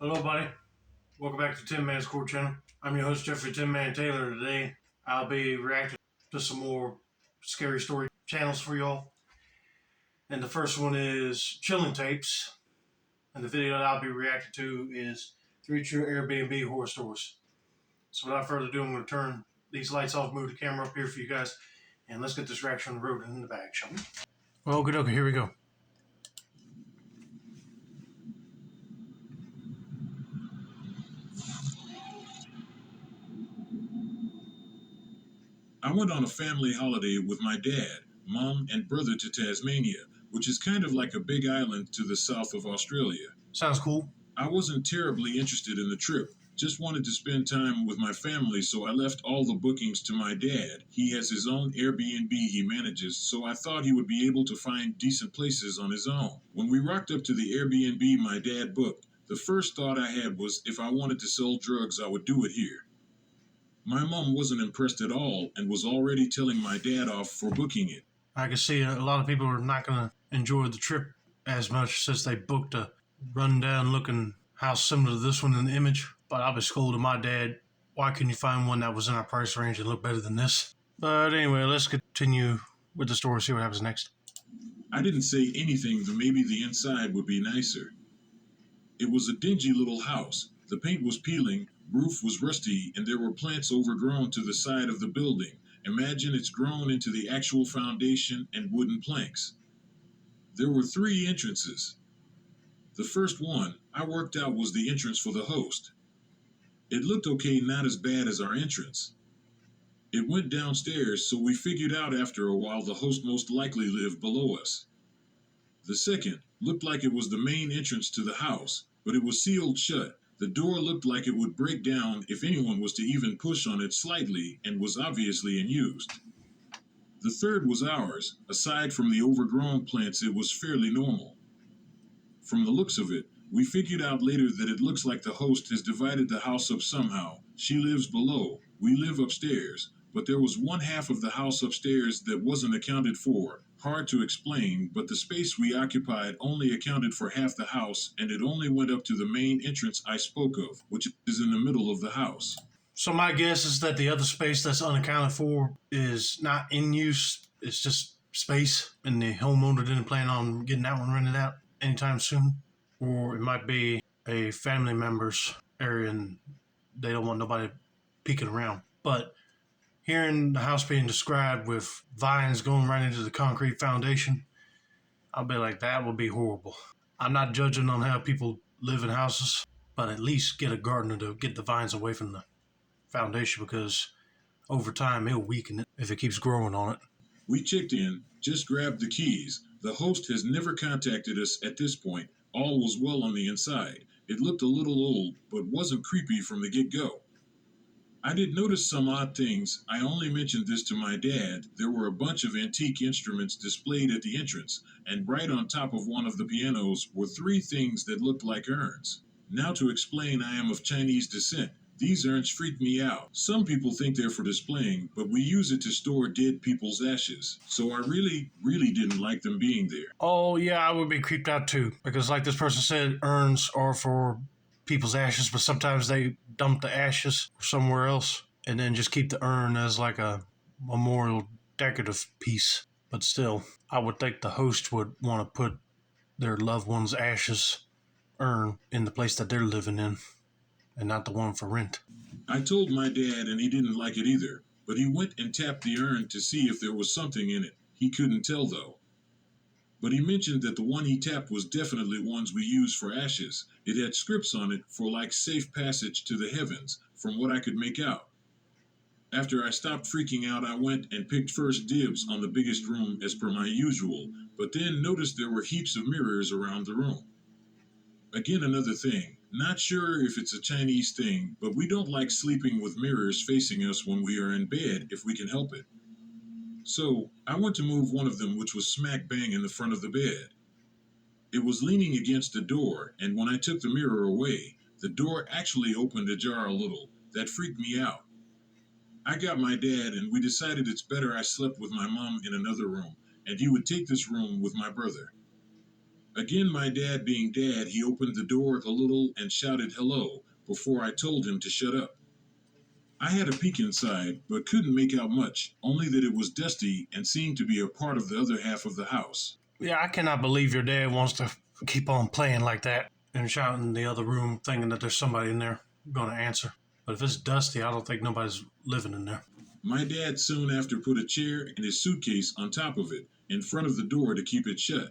Hello, buddy. Welcome back to Tin Man's Court Channel. I'm your host, Jeffrey Tin Man Taylor. Today, I'll be reacting to some more scary story channels for y'all. And the first one is Chilling Tapes. And the video that I'll be reacting to is 3 True Airbnb Horror Stories. So without further ado, I'm going to turn these lights off, move the camera up here for you guys, and let's get this reaction on the road and in the bag, shall we? Well, good. Okay, here we go. I went on a family holiday with my dad, mom, and brother to Tasmania, which is kind of like a big island to the south of Australia. Sounds cool. I wasn't terribly interested in the trip, just wanted to spend time with my family, so I left all the bookings to my dad. He has his own Airbnb he manages, so I thought he would be able to find decent places on his own. When we rocked up to the Airbnb my dad booked, the first thought I had was if I wanted to sell drugs, I would do it here. My mom wasn't impressed at all and was already telling my dad off for booking it. I can see a lot of people are not going to enjoy the trip as much since they booked a rundown looking house similar to this one in the image. But I'll be scolding my dad, why couldn't you find one that was in our price range and look better than this? But anyway, let's continue with the story, see what happens next. I didn't say anything that maybe the inside would be nicer. It was a dingy little house. The paint was peeling, roof was rusty, and there were plants overgrown to the side of the building. Imagine it's grown into the actual foundation and wooden planks. There were 3 entrances. The first one I worked out was the entrance for the host. It looked okay, not as bad as our entrance. It went downstairs, so we figured out after a while the host most likely lived below us. The second looked like it was the main entrance to the house, but it was sealed shut. The door looked like it would break down if anyone was to even push on it slightly and was obviously unused. The third was ours. Aside from the overgrown plants, it was fairly normal. From the looks of it, we figured out later that it looks like the host has divided the house up somehow. She lives below, we live upstairs, but there was one half of the house upstairs that wasn't accounted for. Hard to explain, but the space we occupied only accounted for half the house, and it only went up to the main entrance I spoke of, which is in the middle of the house. So my guess is that the other space that's unaccounted for is not in use. It's just space, and the homeowner didn't plan on getting that one rented out anytime soon. Or it might be a family member's area and they don't want nobody peeking around. But hearing the house being described with vines going right into the concrete foundation, I'll be like, that would be horrible. I'm not judging on how people live in houses, but at least get a gardener to get the vines away from the foundation, because over time it'll weaken it if it keeps growing on it. We checked in, just grabbed the keys. The host has never contacted us at this point. All was well on the inside. It looked a little old, but wasn't creepy from the get-go. I did notice some odd things. I only mentioned this to my dad. There were a bunch of antique instruments displayed at the entrance, and right on top of one of the pianos were 3 things that looked like urns. Now to explain, I am of Chinese descent. These urns freak me out. Some people think they're for displaying, but we use it to store dead people's ashes. So I really didn't like them being there. Oh yeah, I would be creeped out too, because like this person said, urns are for people's ashes, but sometimes they dump the ashes somewhere else and then just keep the urn as like a memorial decorative piece. But still, I would think the host would want to put their loved one's ashes urn in the place that they're living in and not the one for rent. I told my dad and he didn't like it either, but he went and tapped the urn to see if there was something in it. He couldn't tell though. But he mentioned that the one he tapped was definitely ones we use for ashes. It had scripts on it for like safe passage to the heavens, from what I could make out. After I stopped freaking out, I went and picked first dibs on the biggest room as per my usual, but then noticed there were heaps of mirrors around the room. Again, another thing. Not sure if it's a Chinese thing, but we don't like sleeping with mirrors facing us when we are in bed if we can help it. So, I went to move one of them, which was smack bang in the front of the bed. It was leaning against the door, and when I took the mirror away, the door actually opened ajar a little. That freaked me out. I got my dad, and we decided it's better I slept with my mom in another room, and he would take this room with my brother. Again, my dad being dad, he opened the door a little and shouted hello before I told him to shut up. I had a peek inside, but couldn't make out much, only that it was dusty and seemed to be a part of the other half of the house. Yeah, I cannot believe your dad wants to keep on playing like that and shouting in the other room, thinking that there's somebody in there going to answer. But if it's dusty, I don't think nobody's living in there. My dad soon after put a chair and his suitcase on top of it, in front of the door to keep it shut.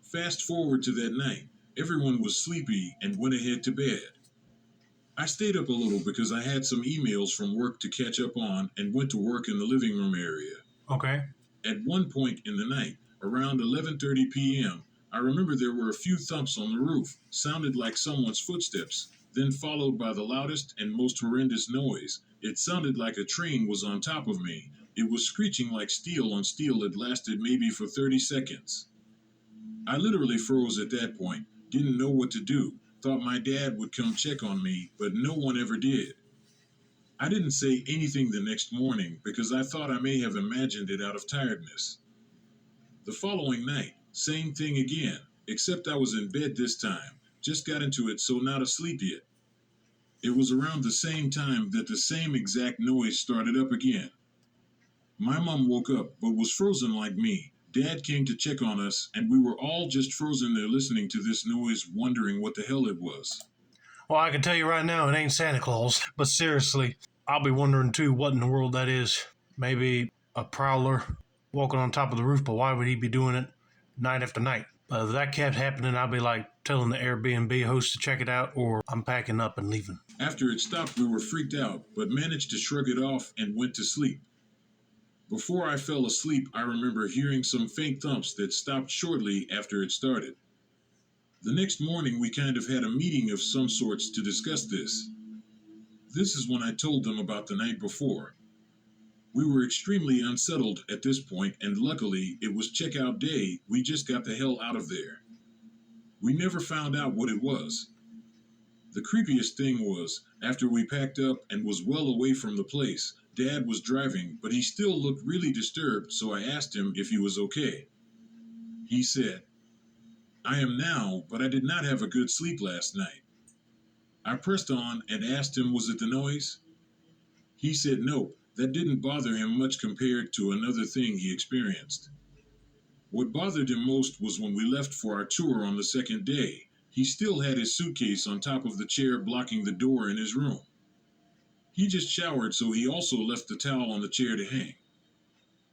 Fast forward to that night. Everyone was sleepy and went ahead to bed. I stayed up a little because I had some emails from work to catch up on and went to work in the living room area. Okay. At one point in the night, around 11:30 p.m., I remember there were a few thumps on the roof, sounded like someone's footsteps, then followed by the loudest and most horrendous noise. It sounded like a train was on top of me. It was screeching like steel on steel. It lasted maybe for 30 seconds. I literally froze at that point, didn't know what to do, thought my dad would come check on me, but no one ever did. I didn't say anything the next morning because I thought I may have imagined it out of tiredness. The following night, same thing again, except I was in bed this time, just got into it so not asleep yet. It was around the same time that the same exact noise started up again. My mom woke up but was frozen like me. Dad came to check on us, and we were all just frozen there listening to this noise, wondering what the hell it was. Well, I can tell you right now, it ain't Santa Claus. But seriously, I'll be wondering too what in the world that is. Maybe a prowler walking on top of the roof, but why would he be doing it night after night? If that kept happening, I'd be like telling the Airbnb host to check it out, or I'm packing up and leaving. After it stopped, we were freaked out, but managed to shrug it off and went to sleep. Before I fell asleep, I remember hearing some faint thumps that stopped shortly after it started. The next morning, we kind of had a meeting of some sorts to discuss this. This is when I told them about the night before. We were extremely unsettled at this point, and luckily, it was checkout day. We just got the hell out of there. We never found out what it was. The creepiest thing was, after we packed up and was well away from the place, Dad was driving, but he still looked really disturbed, so I asked him if he was okay. He said, "I am now, but I did not have a good sleep last night." I pressed on and asked him, was it the noise? He said nope, that didn't bother him much compared to another thing he experienced. What bothered him most was when we left for our tour on the second day. He still had his suitcase on top of the chair blocking the door in his room. He just showered, so he also left the towel on the chair to hang.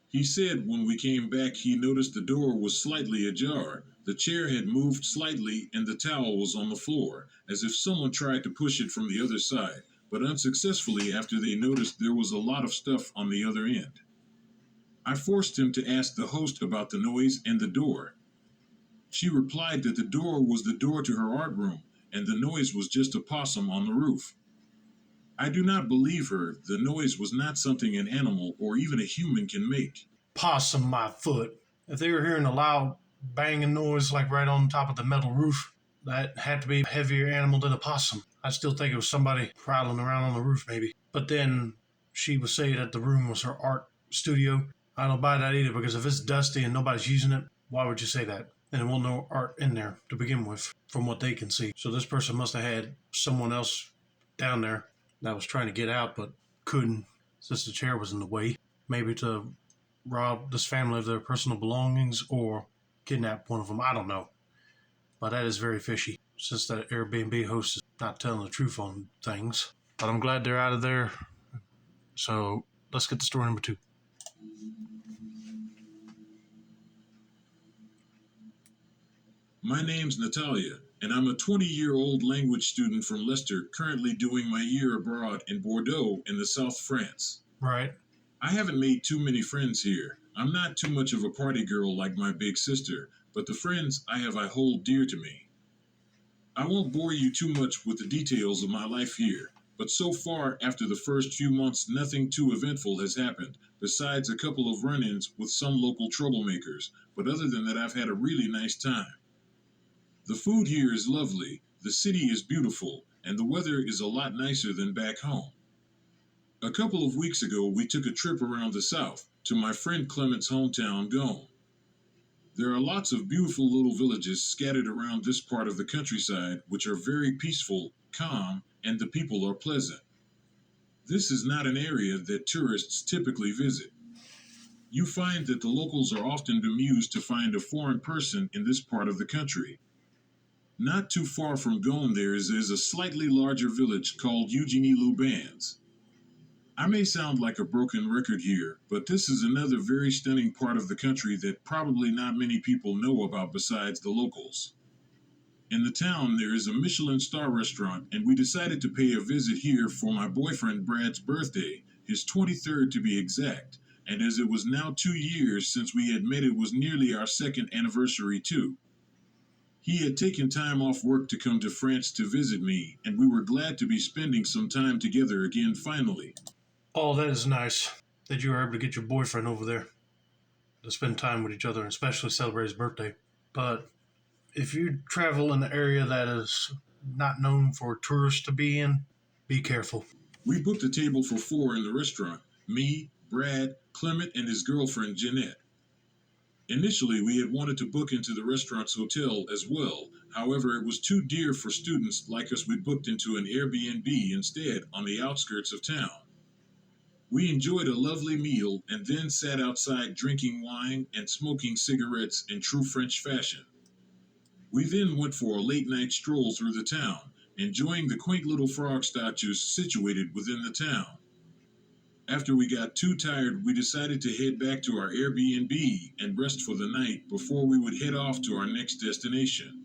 He said when we came back, he noticed the door was slightly ajar. The chair had moved slightly and the towel was on the floor, as if someone tried to push it from the other side, but unsuccessfully after they noticed there was a lot of stuff on the other end. I forced him to ask the host about the noise and the door. She replied that the door was the door to her art room, and the noise was just a possum on the roof. I do not believe her. The noise was not something an animal or even a human can make. Possum my foot. If they were hearing a loud banging noise like right on top of the metal roof, that had to be a heavier animal than a possum. I still think it was somebody prowling around on the roof maybe. But then she would say that the room was her art studio. I don't buy that either, because if it's dusty and nobody's using it, why would you say that? And there wasn't no art in there to begin with, from what they can see. So this person must have had someone else down there that was trying to get out but couldn't, since the chair was in the way. Maybe to rob this family of their personal belongings or kidnap one of them. I don't know. But that is very fishy, since that Airbnb host is not telling the truth on things. But I'm glad they're out of there. So let's get to story number 2. My name's Natalia, and I'm a 20-year-old language student from Leicester, currently doing my year abroad in Bordeaux in the South France. Right. I haven't made too many friends here. I'm not too much of a party girl like my big sister, but the friends I have I hold dear to me. I won't bore you too much with the details of my life here, but so far after the first few months nothing too eventful has happened, besides a couple of run-ins with some local troublemakers, but other than that I've had a really nice time. The food here is lovely, the city is beautiful, and the weather is a lot nicer than back home. A couple of weeks ago, we took a trip around the south to my friend Clement's hometown, Gome. There are lots of beautiful little villages scattered around this part of the countryside, which are very peaceful, calm, and the people are pleasant. This is not an area that tourists typically visit. You find that the locals are often bemused to find a foreign person in this part of the country. Not too far from going there is a slightly larger village called Eugenie Lubans. I may sound like a broken record here, but this is another very stunning part of the country that probably not many people know about besides the locals. In the town, there is a Michelin star restaurant, and we decided to pay a visit here for my boyfriend Brad's birthday, his 23rd to be exact, and as it was now 2 years since we had met, it was nearly our second anniversary too. He had taken time off work to come to France to visit me, and we were glad to be spending some time together again finally. Oh, that is nice that you were able to get your boyfriend over there to spend time with each other and especially celebrate his birthday. But if you travel in an area that is not known for tourists to be in, be careful. We booked a table for four in the restaurant: me, Brad, Clement, and his girlfriend Jeanette. Initially, we had wanted to book into the restaurant's hotel as well. However, it was too dear for students like us. We booked into an Airbnb instead on the outskirts of town. We enjoyed a lovely meal and then sat outside drinking wine and smoking cigarettes in true French fashion. We then went for a late night stroll through the town, enjoying the quaint little frog statues situated within the town. After we got too tired, we decided to head back to our Airbnb and rest for the night before we would head off to our next destination.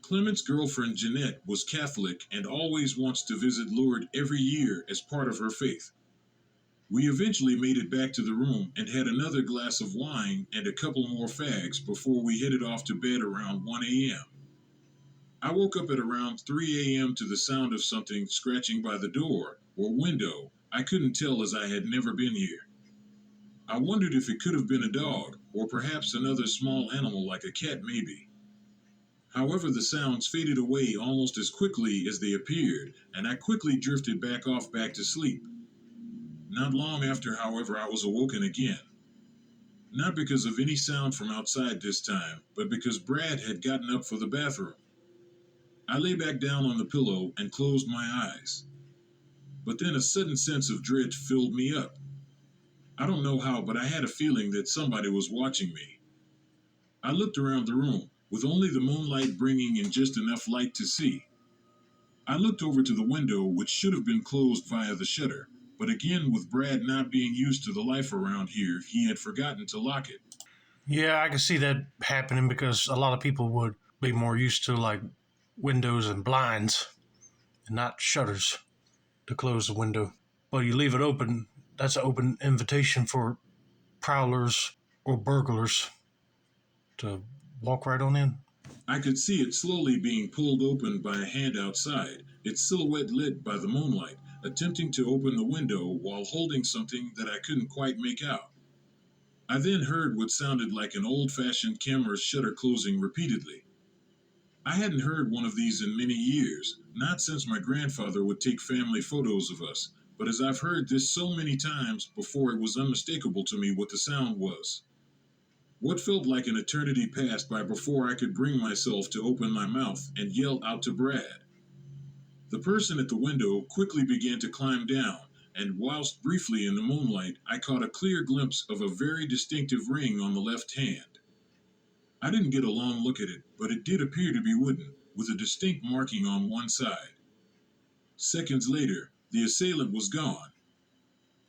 Clement's girlfriend Jeanette was Catholic and always wants to visit Lourdes every year as part of her faith. We eventually made it back to the room and had another glass of wine and a couple more fags before we headed off to bed around 1 a.m. I woke up at around 3 a.m. to the sound of something scratching by the door or window. I couldn't tell as I had never been here. I wondered if it could have been a dog or perhaps another small animal like a cat maybe. However, the sounds faded away almost as quickly as they appeared, and I quickly drifted back to sleep. Not long after, however, I was awoken again. Not because of any sound from outside this time, but because Brad had gotten up for the bathroom. I lay back down on the pillow and closed my eyes. But then a sudden sense of dread filled me up. I don't know how, but I had a feeling that somebody was watching me. I looked around the room, with only the moonlight bringing in just enough light to see. I looked over to the window, which should have been closed via the shutter, but again, with Brad not being used to the life around here, he had forgotten to lock it. Yeah, I can see that happening because a lot of people would be more used to like windows and blinds and not shutters to close the window. But you leave it open, that's an open invitation for prowlers or burglars to walk right on in. I could see it slowly being pulled open by a hand outside, its silhouette lit by the moonlight, attempting to open the window while holding something that I couldn't quite make out. I then heard what sounded like an old-fashioned camera shutter closing repeatedly. I hadn't heard one of these in many years, not since my grandfather would take family photos of us, but as I've heard this so many times before, it was unmistakable to me what the sound was. What felt like an eternity passed by before I could bring myself to open my mouth and yell out to Brad. The person at the window quickly began to climb down, and whilst briefly in the moonlight, I caught a clear glimpse of a very distinctive ring on the left hand. I didn't get a long look at it, but it did appear to be wooden, with a distinct marking on one side. Seconds later, the assailant was gone.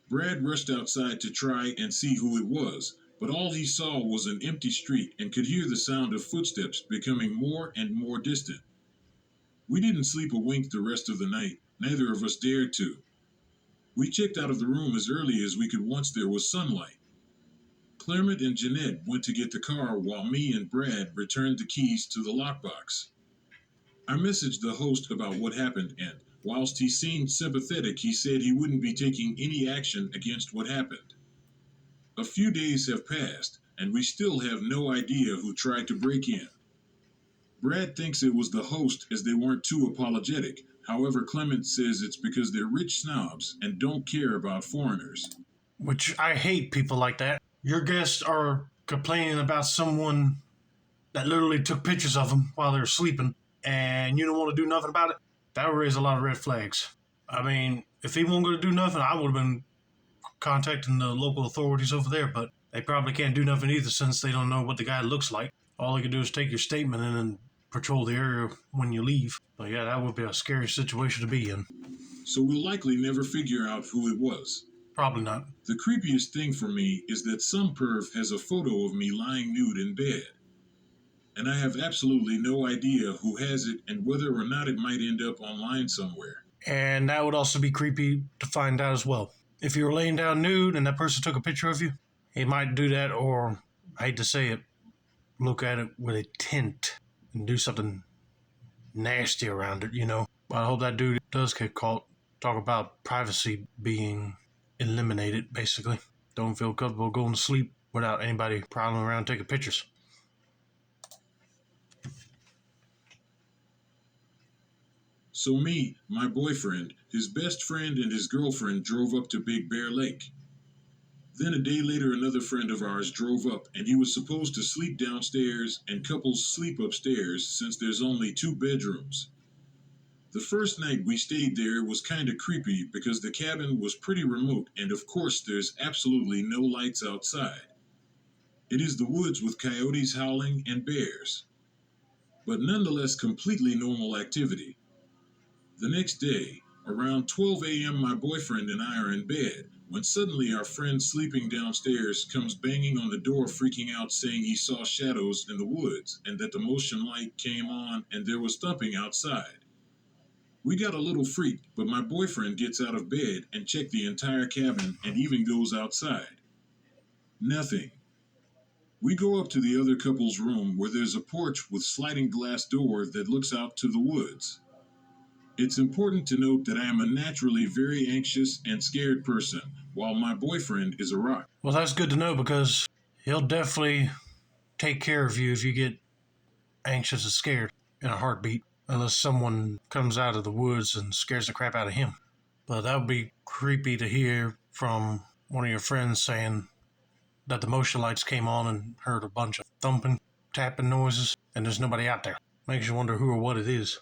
Brad rushed outside to try and see who it was, but all he saw was an empty street and could hear the sound of footsteps becoming more and more distant. We didn't sleep a wink the rest of the night, neither of us dared to. We checked out of the room as early as we could once there was sunlight. Clement and Jeanette went to get the car while me and Brad returned the keys to the lockbox. I messaged the host about what happened, and whilst he seemed sympathetic, he said he wouldn't be taking any action against what happened. A few days have passed, and we still have no idea who tried to break in. Brad thinks it was the host as they weren't too apologetic. However, Clement says it's because they're rich snobs and don't care about foreigners. Which I hate people like that. Your guests are complaining about someone that literally took pictures of them while they were sleeping, and you don't want to do nothing about it, that would raise a lot of red flags. I mean, if he wasn't going to do nothing, I would have been contacting the local authorities over there, but they probably can't do nothing either since they don't know what the guy looks like. All they can do is take your statement and then patrol the area when you leave. But yeah, that would be a scary situation to be in. So we'll likely never figure out who it was. Probably not. The creepiest thing for me is that some perv has a photo of me lying nude in bed. And I have absolutely no idea who has it and whether or not it might end up online somewhere. And that would also be creepy to find out as well. If you were laying down nude and that person took a picture of you, he might do that, or, I hate to say it, look at it with a tint and do something nasty around it, you know. But I hope that dude does get caught. Talk about privacy being eliminated, basically. Don't feel comfortable going to sleep without anybody prowling around taking pictures. So me, my boyfriend, his best friend, and his girlfriend drove up to Big Bear Lake. Then a day later, another friend of ours drove up, and he was supposed to sleep downstairs, and couples sleep upstairs since there's only 2 bedrooms. The first night we stayed there was kind of creepy because the cabin was pretty remote, and of course there's absolutely no lights outside. It is the woods with coyotes howling and bears, but nonetheless completely normal activity. The next day, around 12 a.m., my boyfriend and I are in bed when suddenly our friend sleeping downstairs comes banging on the door, freaking out, saying he saw shadows in the woods and that the motion light came on and there was thumping outside. We got a little freaked, but my boyfriend gets out of bed and checked the entire cabin and even goes outside. Nothing. We go up to the other couple's room where there's a porch with sliding glass door that looks out to the woods. It's important to note that I am a naturally very anxious and scared person, while my boyfriend is a rock. Well, that's good to know because he'll definitely take care of you if you get anxious and scared in a heartbeat, unless someone comes out of the woods and scares the crap out of him. But that would be creepy to hear from one of your friends saying that the motion lights came on and heard a bunch of thumping, tapping noises, and there's nobody out there. Makes you wonder who or what it is.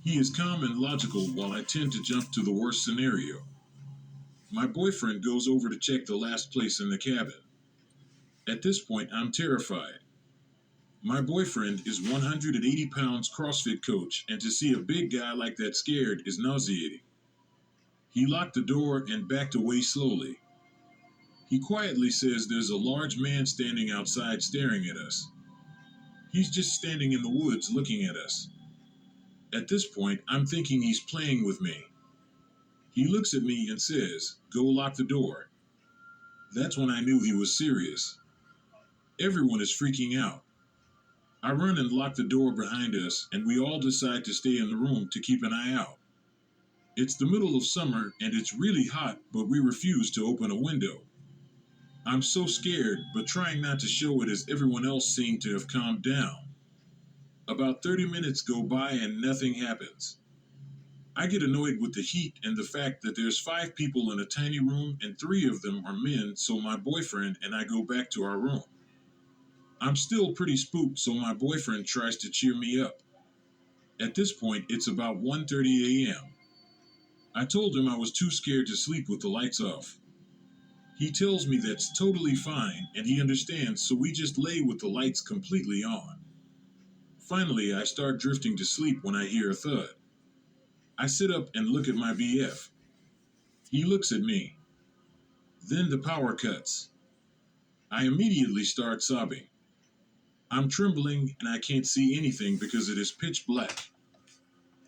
He is calm and logical while I tend to jump to the worst scenario. My boyfriend goes over to check the last place in the cabin. At this point, I'm terrified. My boyfriend is 180 pounds CrossFit coach, and to see a big guy like that scared is nauseating. He locked the door and backed away slowly. He quietly says there's a large man standing outside staring at us. He's just standing in the woods looking at us. At this point, I'm thinking he's playing with me. He looks at me and says, "Go lock the door." That's when I knew he was serious. Everyone is freaking out. I run and lock the door behind us, and we all decide to stay in the room to keep an eye out. It's the middle of summer, and it's really hot, but we refuse to open a window. I'm so scared, but trying not to show it as everyone else seemed to have calmed down. About 30 minutes go by and nothing happens. I get annoyed with the heat and the fact that there's 5 people in a tiny room and 3 of them are men, so my boyfriend and I go back to our room. I'm still pretty spooked, so my boyfriend tries to cheer me up. At this point, it's about 1:30 a.m. I told him I was too scared to sleep with the lights off. He tells me that's totally fine and he understands, so we just lay with the lights completely on. Finally, I start drifting to sleep when I hear a thud. I sit up and look at my BF. He looks at me. Then the power cuts. I immediately start sobbing. I'm trembling and I can't see anything because it is pitch black.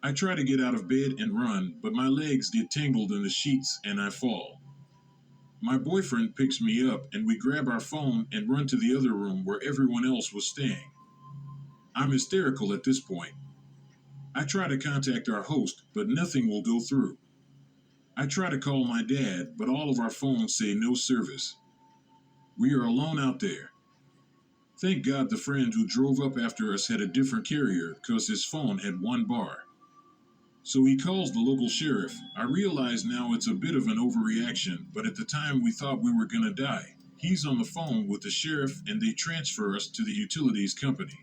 I try to get out of bed and run, but my legs get tangled in the sheets and I fall. My boyfriend picks me up and we grab our phone and run to the other room where everyone else was staying. I'm hysterical at this point. I try to contact our host, but nothing will go through. I try to call my dad, but all of our phones say no service. We are alone out there. Thank God the friend who drove up after us had a different carrier because his phone had 1 bar. So he calls the local sheriff. I realize now it's a bit of an overreaction, but at the time we thought we were gonna die. He's on the phone with the sheriff and they transfer us to the utilities company.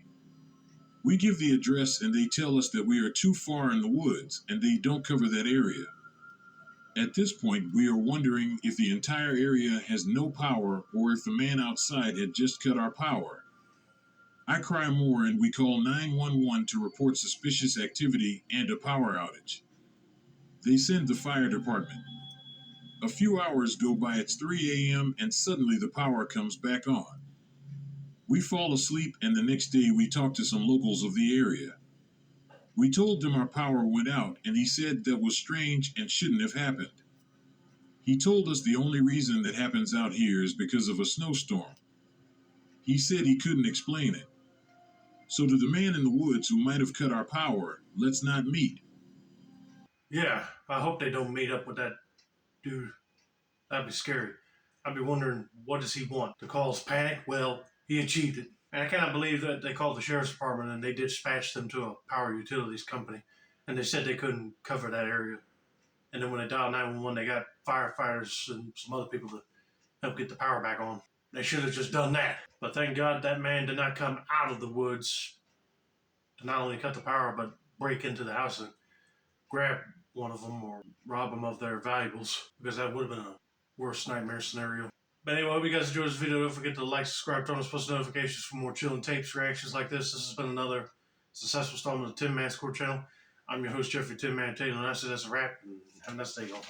We give the address and they tell us that we are too far in the woods and they don't cover that area. At this point, we are wondering if the entire area has no power or if the man outside had just cut our power. I cry more and we call 911 to report suspicious activity and a power outage. They send the fire department. A few hours go by, it's 3 a.m., and suddenly the power comes back on. We fall asleep, and the next day we talk to some locals of the area. We told them our power went out, and he said that was strange and shouldn't have happened. He told us the only reason that happens out here is because of a snowstorm. He said he couldn't explain it. So to the man in the woods who might have cut our power, let's not meet. Yeah, I hope they don't meet up with that dude. That'd be scary. I'd be wondering, what does he want? To cause panic? Well, he achieved it. And I cannot believe that they called the sheriff's department and they dispatched them to a power utilities company. And they said they couldn't cover that area. And then when they dialed 911, they got firefighters and some other people to help get the power back on. They should have just done that. But thank God that man did not come out of the woods to not only cut the power, but break into the house and grab one of them or rob them of their valuables, because that would have been a worse nightmare scenario. But anyway, I hope you guys enjoyed this video. Don't forget to like, subscribe, turn on post notifications for more chilling tapes, reactions like this. This has been another successful installment of the Tin Man Score channel. I'm your host, Jeffrey Tin Man Taylor, and that's a wrap. And have a nice day, y'all.